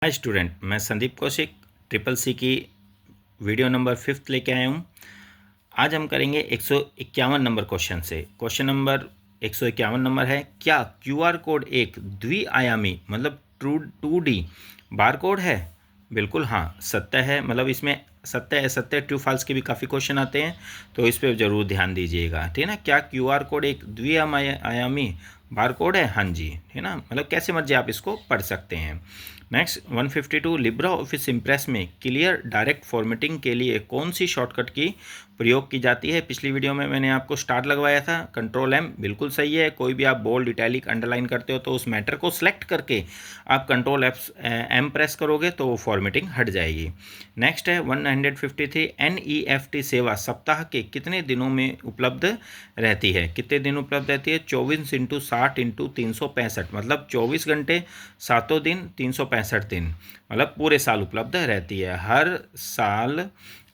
Hi student, मैं Sandeep Kaushik triple C की video number 5 लेके आया हूँ। आज हम करेंगे 151 नंबर क्वेश्चन से। क्वेश्चन नंबर 151 नंबर है, क्या क्यूआर कोड एक द्विआयामी मतलब 2D बार कोड है? बिल्कुल हाँ, सत्य है। मतलब इसमें सत्य असत्य ट्रू फॉल्स के भी काफ़ी क्वेश्चन आते हैं, तो इस पर ज़रूर ध्यान दीजिएगा, ठीक है ना। क्या क्यूआर कोड एक द्विआयामी बार कोड है? हाँ जी, ठीक है ना। मतलब कैसे मर्जी आप इसको पढ़ सकते हैं। नेक्स्ट 152, लिब्रा ऑफिस इम्प्रेस में क्लियर डायरेक्ट फॉर्मेटिंग के लिए कौन सी शॉर्टकट की प्रयोग की जाती है? पिछली वीडियो में मैंने आपको स्टार लगवाया था, कंट्रोल एम बिल्कुल सही है। कोई भी आप बोल्ड इटैलिक अंडरलाइन करते हो तो उस मैटर को सिलेक्ट करके आप कंट्रोल एम प्रेस करोगे तो वो फॉर्मेटिंग हट जाएगी। नेक्स्ट है 153, NEFT सेवा सप्ताह के कितने दिनों में उपलब्ध रहती है? कितने दिन उपलब्ध रहती है? 24 × 60 × 365, मतलब 24 घंटे 7 दिन 365 दिन, मतलब पूरे साल उपलब्ध रहती है। हर साल,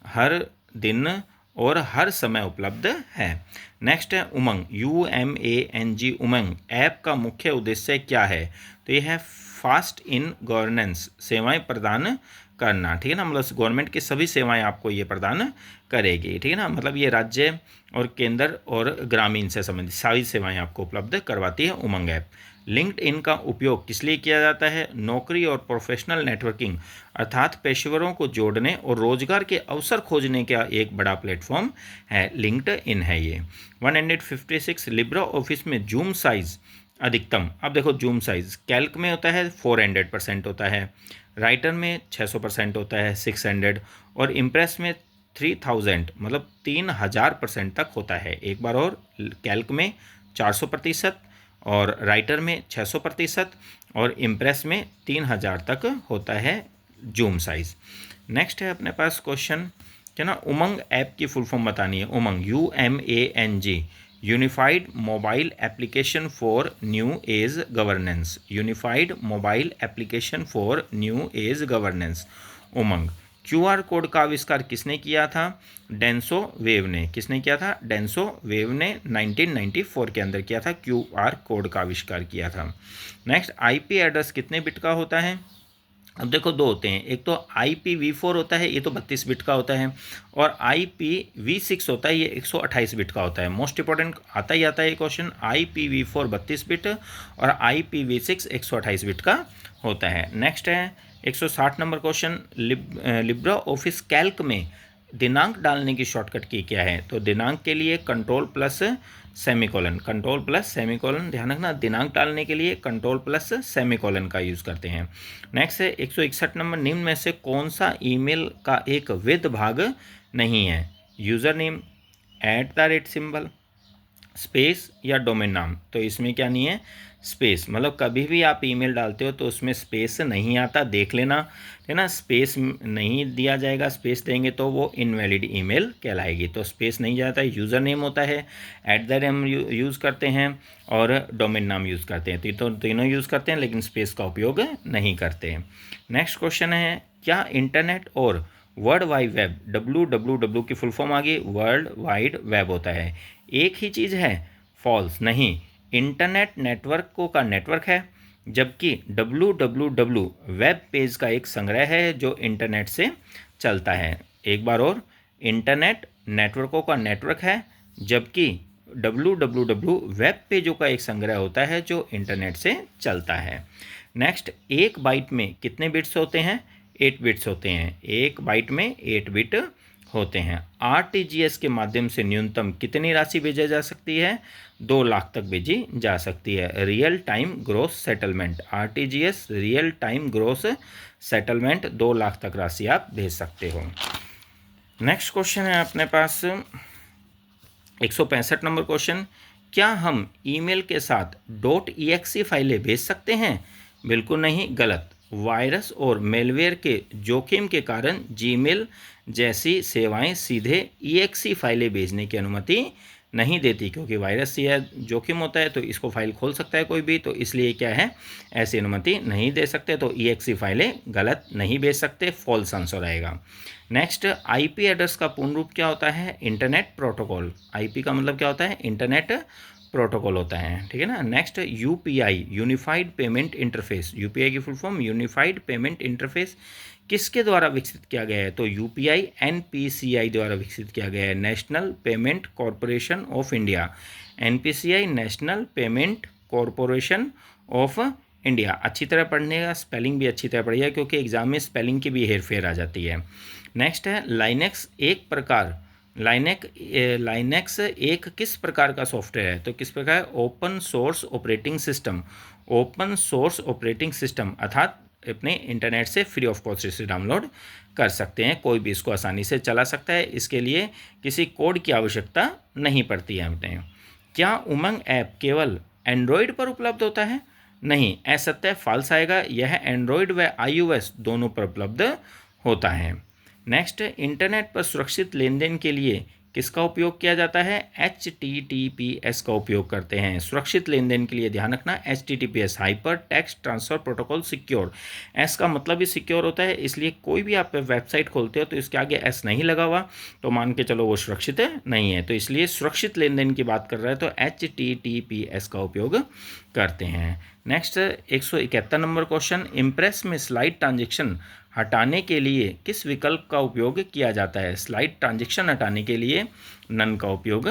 हर दिन और हर समय उपलब्ध है। नेक्स्ट है उमंग, UMANG, उमंग ऐप का मुख्य उद्देश्य क्या है? तो ये है फास्ट इन गवर्नेंस, सेवाएं प्रदान करना, ठीक है ना। मतलब गवर्नमेंट की सभी सेवाएं आपको ये प्रदान करेगी, ठीक है ना। मतलब ये राज्य और केंद्र और ग्रामीण से संबंधित सारी सेवाएं आपको उपलब्ध करवाती है उमंग ऐप। लिंक्ड इन का उपयोग किस लिए किया जाता है? नौकरी और प्रोफेशनल नेटवर्किंग अर्थात पेशेवरों को जोड़ने और रोजगार के अवसर खोजने का एक बड़ा प्लेटफॉर्म है। लिंक्ड इन है ये। 156, लिब्रा ऑफिस में जूम साइज अधिकतम। अब देखो, जूम साइज कैल्क में होता है 400% होता है, राइटर में 600% होता है 600, और इम्प्रेस में 3000 मतलब 3000% तक होता है। एक बार और, कैल्क में 400% और राइटर में 600% और इम्प्रेस में 3000 तक होता है जूम साइज। नेक्स्ट है अपने पास क्वेश्चन, क्या ना, उमंग ऐप की फुल फॉर्म बतानी है। उमंग, UMANG, unified mobile application for new age governance. Unified mobile application for new age governance, Umang. QR code का आविष्कार किसने किया था? डेंसो वेव ने। किसने किया था? डेंसो वेव ने 1994 के अंदर किया था, क्यूआर कोड का आविष्कार किया था। नेक्स्ट, आईपी एड्रेस कितने बिट का होता है? अब देखो, दो होते हैं, एक तो IPv4 होता है, ये तो 32 बिट का होता है, और IPv6 होता है, ये 128 बिट का होता है। मोस्ट इंपॉर्टेंट आता ही आता है ये क्वेश्चन। IPv4 32 बिट और IPv6 128 बिट का होता है। नेक्स्ट है 160 number question, Libra office Calc में दिनांक डालने की शॉर्टकट की क्या है? तो दिनांक के लिए control plus semicolon, control plus semicolon, ध्यान रखना, दिनांक डालने के लिए कंट्रोल प्लस सेमीकोलन का यूज़ करते हैं। नेक्स्ट है 161 नंबर, निम्न में से कौन सा ईमेल का एक वैध भाग नहीं है? यूज़र नेम, @ स्पेस या डोमेन नाम। तो इसमें क्या नहीं है? स्पेस। मतलब कभी भी आप ईमेल डालते हो तो उसमें स्पेस नहीं आता, देख लेना, है ना। स्पेस नहीं दिया जाएगा, स्पेस देंगे तो वो इनवैलिड ईमेल कहलाएगी। तो स्पेस नहीं जाता है। यूज़र नेम होता है, @ यूज़ करते हैं, और डोमेन नाम यूज़ करते हैं। तो तीनों यूज़ करते हैं लेकिन स्पेस का उपयोग नहीं करते। नेक्स्ट क्वेश्चन है, क्या इंटरनेट और वर्ल्ड वाइड वेब, WWW की फुल फॉर्म आ गई, वर्ल्ड वाइड वेब होता है, एक ही चीज़ है? फॉल्स, नहीं। इंटरनेट नेटवर्क का नेटवर्क है, जबकि WWW वेब पेज का एक संग्रह है जो इंटरनेट से चलता है। एक बार और, इंटरनेट नेटवर्कों का नेटवर्क है, जबकि WWW वेब पेजों का एक संग्रह होता है जो इंटरनेट से चलता है। नेक्स्ट, एक बाइट में कितने बिट्स होते हैं? 8 बिट्स होते हैं। एक बाइट में 8 बिट होते हैं। RTGS के माध्यम से न्यूनतम कितनी राशि भेजी जा सकती है? 2 लाख तक भेजी जा सकती है। Real time gross settlement, RTGS real time gross settlement, 2 lakh तक राशि आप भेज सकते हो। नेक्स्ट क्वेश्चन है अपने पास 165 नंबर क्वेश्चन, क्या हम ईमेल के साथ .exe फाइलें भेज सकते हैं? बिल्कुल नहीं, गलत। वायरस और मेलवेयर के जोखिम के कारण जीमेल जैसी सेवाएं सीधे EXE फाइलें भेजने की अनुमति नहीं देती, क्योंकि वायरस या जोखिम होता है तो इसको फाइल खोल सकता है कोई भी, तो इसलिए क्या है, ऐसी अनुमति नहीं दे सकते। तो EXE फाइलें गलत, नहीं भेज सकते, फॉल्स आंसर आएगा। नेक्स्ट, IP एड्रेस का पूर्ण रूप क्या होता है? Internet protocol. IP का मतलब क्या होता है? इंटरनेट प्रोटोकॉल होता है, ठीक है ना। Next UPI, unified payment interface, UPI की full form unified payment interface किसके द्वारा विकसित किया गया है? तो यूपीआई एनपीसीआई द्वारा विकसित किया गया है, national payment corporation of India. NPCI national payment corporation of India. अच्छी तरह पढ़ने का, स्पेलिंग भी अच्छी तरह पढ़िएगा क्योंकि एग्जाम में स्पेलिंग की भी हेरफेर आ जाती है। नेक्स्ट है लाइनेक्स एक प्रकार, लाइनेक्स एक किस प्रकार का सॉफ्टवेयर है? तो किस प्रकार? Open source operating system. Open source operating system अर्थात अपने इंटरनेट से फ्री ऑफ कॉस्ट से डाउनलोड कर सकते हैं, कोई भी इसको आसानी से चला सकता है, इसके लिए किसी कोड की आवश्यकता नहीं पड़ती है हमें। क्या उमंग ऐप केवल एंड्रॉयड पर उपलब्ध होता है? नहीं, असत्य फॉल्स आएगा, यह एंड्रॉयड व iOS दोनों पर उपलब्ध होता है। नेक्स्ट, इंटरनेट पर सुरक्षित लेन देन के लिए किसका उपयोग किया जाता है? HTTPS का उपयोग करते हैं। सुरक्षित लेन देन के लिए ध्यान रखना HTTPS hyper text transfer protocol secure. S का मतलब भी सिक्योर होता है, इसलिए कोई भी आप वेबसाइट खोलते हो तो इसके आगे एस नहीं लगा हुआ तो मान के चलो वो सुरक्षित नहीं है, तो इसलिए सुरक्षित लेन देन की बात कर रहे हैं तो HTTPS का उपयोग करते हैं। नेक्स्ट 171 नंबर क्वेश्चन, इम्प्रेस में स्लाइड ट्रांजेक्शन हटाने के लिए किस विकल्प का उपयोग किया जाता है? स्लाइड ट्रांजेक्शन हटाने के लिए नन का उपयोग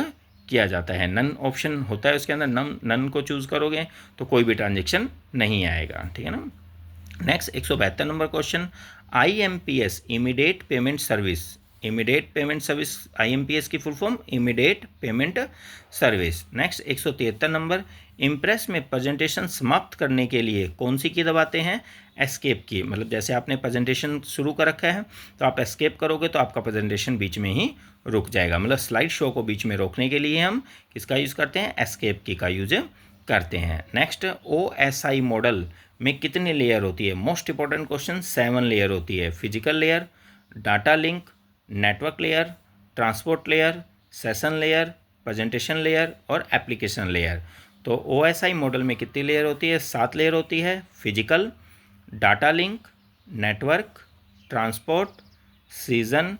किया जाता है। नन ऑप्शन होता है उसके अंदर, नन को चूज़ करोगे तो कोई भी ट्रांजेक्शन नहीं आएगा, ठीक है ना। Next 172 number question, IMPS immediate payment service. Immediate payment service IMPS की full form immediate payment service. Next 173 number, impress में प्रेजेंटेशन समाप्त करने के लिए कौन सी की दबाते हैं? एस्केप की। मतलब जैसे आपने प्रेजेंटेशन शुरू कर रखा है तो आप एस्केप करोगे तो आपका प्रेजेंटेशन बीच में ही रुक जाएगा। मतलब स्लाइड शो को बीच में रोकने के लिए हम किसका यूज़ करते हैं? एस्केप की का यूज करते हैं। नेक्स्ट OSI मॉडल में कितनी लेयर होती है? मोस्ट इंपॉर्टेंट क्वेश्चन, 7 लेयर होती है। Physical layer, data link, network layer, transport layer, session layer, presentation layer और एप्लीकेशन लेयर। तो OSI मॉडल में कितनी लेयर होती है? 7 लेयर होती है। Physical, data link, network, transport, season,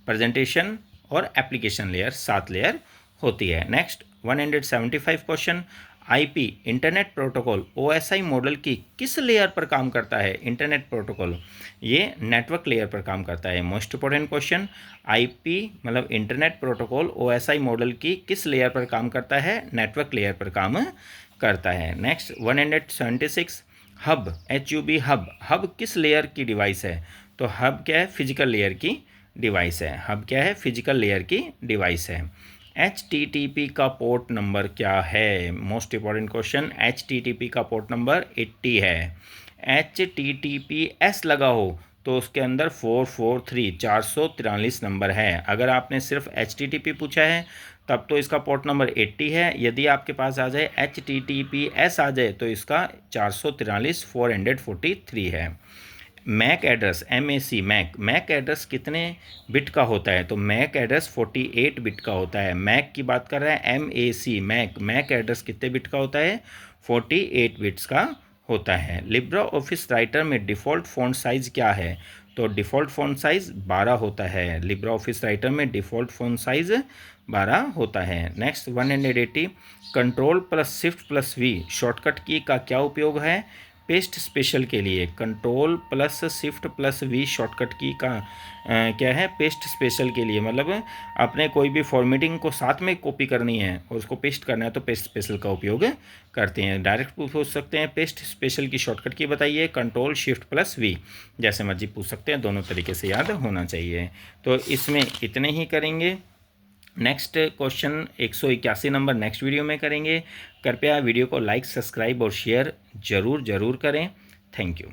presentation और एप्लीकेशन लेयर, 7 लेयर होती है। Next 175 question, IP internet protocol OSI model की किस लेयर पर काम करता है? इंटरनेट प्रोटोकॉल ये नेटवर्क लेयर पर काम करता है। मोस्ट इंपॉर्टेंट क्वेश्चन, IP मतलब इंटरनेट प्रोटोकॉल OSI मॉडल की किस लेयर पर काम करता है? नेटवर्क लेयर पर काम करता है। नेक्स्ट 176, हब HUB हब किस लेयर की डिवाइस है? तो हब क्या है? फिजिकल लेयर की डिवाइस है। हब क्या है? फिजिकल लेयर की डिवाइस है। HTTP का पोर्ट नंबर क्या है? मोस्ट इंपॉर्टेंट क्वेश्चन, HTTP का पोर्ट नंबर 80 है। HTTPS लगा हो तो उसके अंदर 443 नंबर है। अगर आपने सिर्फ HTTP पूछा है तब तो इसका पोर्ट नंबर 80 है। यदि आपके पास आ जाए HTTPS आ जाए तो इसका 443 है। MAC address MAC MAC address कितने बिट का होता है? तो मैक एड्रेस 48 बिट का होता है। मैक की बात कर रहे हैं, MAC मैक एड्रेस कितने बिट का होता है? 48 बिट्स का होता है। लिब्रा ऑफिस राइटर में डिफ़ॉल्ट फ़ॉन्ट साइज़ क्या है? तो डिफ़ॉल्ट फ़ॉन्ट साइज़ 12 होता है। लिब्रा ऑफिस राइटर में डिफ़ॉल्ट फ़ॉन्ट साइज़ 12 होता है। नेक्स्ट 180, Ctrl+Shift+V शॉर्टकट की का क्या उपयोग है? पेस्ट स्पेशल के लिए। Ctrl+Shift+V शॉर्टकट की का क्या है? पेस्ट स्पेशल के लिए, मतलब अपने कोई भी फॉर्मेटिंग को साथ में कॉपी करनी है और उसको पेस्ट करना है तो पेस्ट स्पेशल का उपयोग करते हैं। डायरेक्ट पूछ सकते हैं पेस्ट स्पेशल की शॉर्टकट की बताइए, Ctrl+Shift+V जैसे मर्जी पूछ सकते हैं, दोनों तरीके से याद होना चाहिए। तो इसमें इतने ही करेंगे। Next question 181 number next video में करेंगे। कृपया वीडियो को लाइक, सब्सक्राइब और शेयर ज़रूर करें। Thank you.